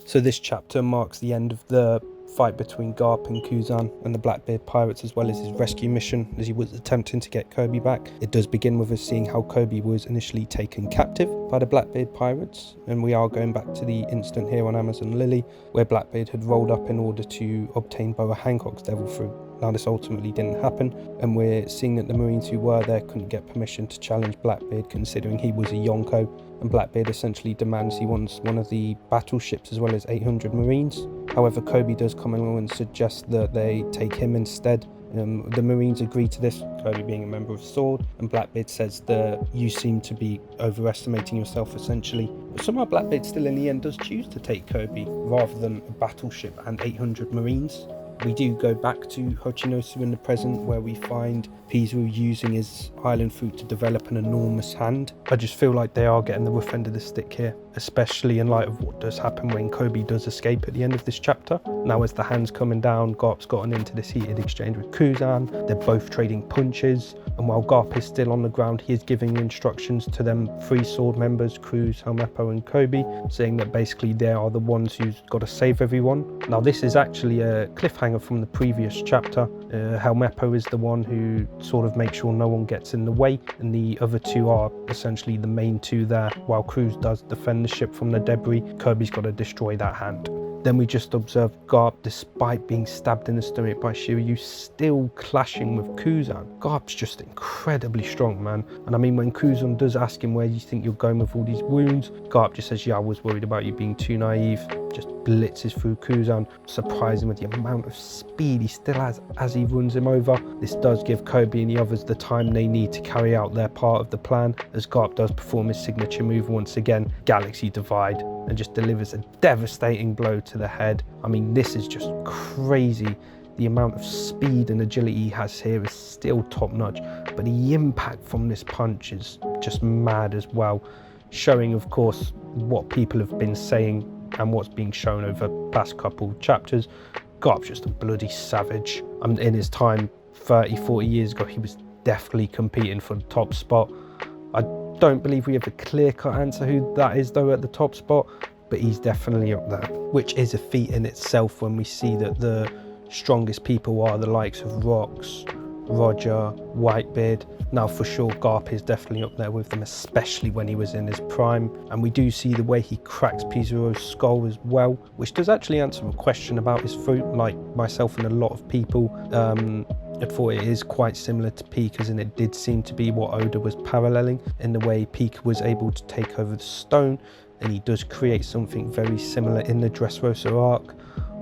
So this chapter marks the end of the fight between Garp and Kuzan and the Blackbeard pirates, as well as his rescue mission as he was attempting to get Kobe back. It does begin with us seeing how Kobe was initially taken captive by the Blackbeard pirates, and we are going back to the incident here on Amazon Lily where Blackbeard had rolled up in order to obtain Boa Hancock's devil fruit. Now this ultimately didn't happen, and we're seeing that the Marines who were there couldn't get permission to challenge Blackbeard, considering he was a Yonko, and Blackbeard essentially demands he wants one of the battleships as well as 800 Marines. However, Kobe does come along and suggest that they take him instead. The Marines agree to this, Kobe being a member of SWORD, and Blackbeard says that you seem to be overestimating yourself essentially. But somehow Blackbeard still in the end does choose to take Kobe rather than a battleship and 800 Marines. We do go back to Hochinosu in the present, where we find Pizarro using his island fruit to develop an enormous hand. I just feel like they are getting the rough end of the stick here, especially in light of what does happen when Kobe does escape at the end of this chapter. Now as the hand's coming down, Garp's gotten into this heated exchange with Kuzan. They're both trading punches, and while Garp is still on the ground, he is giving instructions to them three SWORD members, Cruz, Helmeppo and Kobe, saying that basically they are the ones who's got to save everyone. Now this is actually a cliffhanger from the previous chapter. Helmeppo is the one who sort of makes sure no one gets in the way, and the other two are essentially the main two there. While Cruz does defend the ship from the debris, Kobe's got to destroy that hand. Then we just observe Garp, despite being stabbed in the stomach by Shiryu, still clashing with Kuzan. Garp's just incredibly strong, man. And I mean, when Kuzan does ask him where you think you're going with all these wounds, Garp just says, yeah, I was worried about you being too naive. Just blitzes through Kuzan, surprising with the amount of speed he still has as he runs him over. This does give Kobe and the others the time they need to carry out their part of the plan, as Garp does perform his signature move once again, Galaxy Divide, and just delivers a devastating blow to the head. I mean, this is just crazy. The amount of speed and agility he has here is still top notch, but the impact from this punch is just mad as well, showing of course what people have been saying and what's being shown over the past couple chapters. Garp's just a bloody savage. In his time 30-40 years ago, he was definitely competing for the top spot. I don't believe we have a clear-cut answer who that is though at the top spot, but he's definitely up there, which is a feat in itself when we see that the strongest people are the likes of Rox, Roger, Whitebeard. Now for sure Garp is definitely up there with them, especially when he was in his prime, and we do see the way he cracks Pizarro's skull as well, which does actually answer a question about his fruit. Like myself and a lot of people I thought it is quite similar to Pika's, and it did seem to be what Oda was paralleling in the way Pika was able to take over the stone, and he does create something very similar in the Dressrosa arc.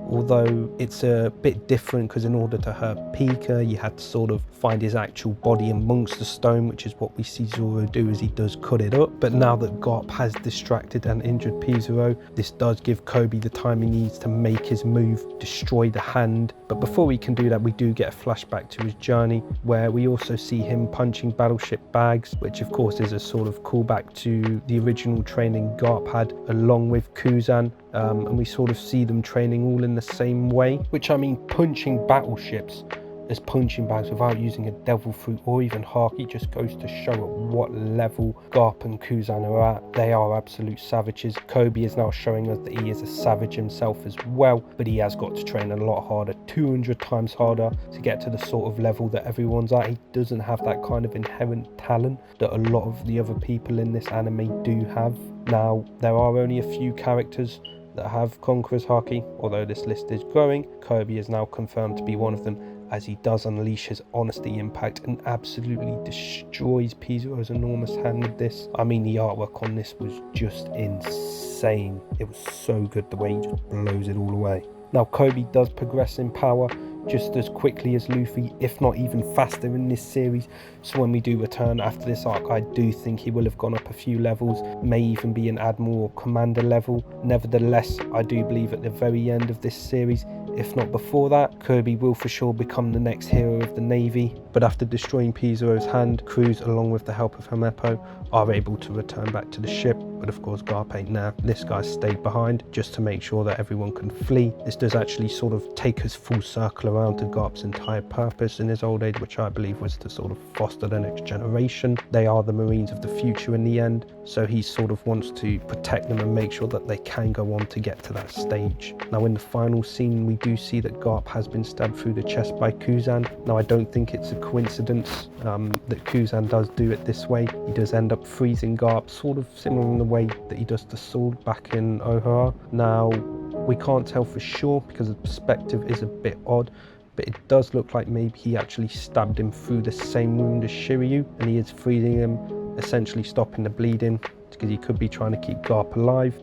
Although it's a bit different because in order to hurt Pika, you had to sort of find his actual body amongst the stone, which is what we see Zoro do as he does cut it up. But now that Garp has distracted and injured Pizarro, this does give Kobe the time he needs to make his move, destroy the hand. But before we can do that, we do get a flashback to his journey, where we also see him punching battleship bags, which of course is a sort of callback to the original training Garp had along with Kuzan. And we sort of see them training all in the same way, which I mean, punching battleships as punching bags without using a devil fruit or even Haki just goes to show at what level Garp and Kuzan are at. They are absolute savages. Kobe is now showing us that he is a savage himself as well, but he has got to train a lot harder, 200 times harder, to get to the sort of level that everyone's at. He doesn't have that kind of inherent talent that a lot of the other people in this anime do have. Now, there are only a few characters that have Conqueror's Haki, although this list is growing. Kobe is now confirmed to be one of them, as he does unleash his honesty impact and absolutely destroys Pizarro's enormous hand with this. I mean, the artwork on this was just insane. It was so good the way he just blows it all away. Now Kobe does progress in power just as quickly as Luffy, if not even faster in this series, so when we do return after this arc, I do think he will have gone up a few levels, may even be an admiral or commander level. Nevertheless, I do believe at the very end of this series If not before that, Kirby will for sure become the next hero of the Navy, but after destroying Pizarro's hand, crews along with the help of Helmeppo are able to return back to the ship, but of course Garp ain't there. This guy stayed behind just to make sure that everyone can flee. This does actually sort of take us full circle around to Garp's entire purpose in his old age, which I believe was to sort of foster the next generation. They are the Marines of the future in the end, so he sort of wants to protect them and make sure that they can go on to get to that stage. Now in the final scene, we do see that Garp has been stabbed through the chest by Kuzan. Now I don't think it's a coincidence that Kuzan does do it this way. He does end up freezing Garp, sort of similar in the way that he does the sword back in Ohara. Now we can't tell for sure because the perspective is a bit odd, but it does look like maybe he actually stabbed him through the same wound as Shiryu, and he is freezing him, essentially stopping the bleeding, because he could be trying to keep Garp alive.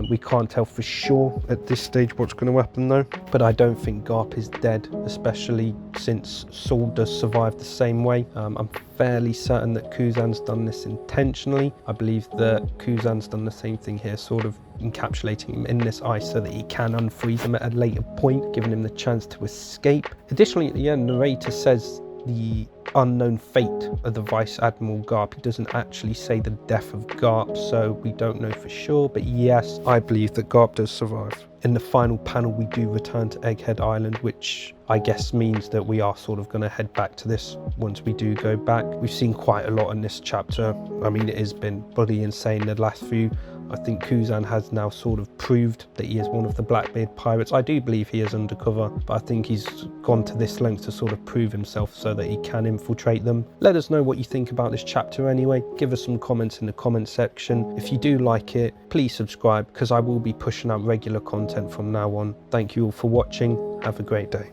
We can't tell for sure at this stage what's going to happen though, but I don't think Garp is dead, especially since Saul does survive the same way. I'm fairly certain that Kuzan's done this intentionally. I believe that Kuzan's done the same thing here, sort of encapsulating him in this ice so that he can unfreeze him at a later point, giving him the chance to escape. Additionally, at the end, the narrator says the unknown fate of the Vice Admiral Garp. He doesn't actually say the death of Garp, so we don't know for sure, but yes, I believe that Garp does survive. In the final panel, we do return to Egghead Island, which I guess means that we are sort of going to head back to this once we do go back. We've seen quite a lot in this chapter. I mean, it has been bloody insane the last few. I think Kuzan has now sort of proved that he is one of the Blackbeard pirates. I do believe he is undercover, but I think he's gone to this length to sort of prove himself so that he can infiltrate them. Let us know what you think about this chapter anyway. Give us some comments in the comment section. If you do like it, please subscribe, because I will be pushing out regular content from now on. Thank you all for watching. Have a great day.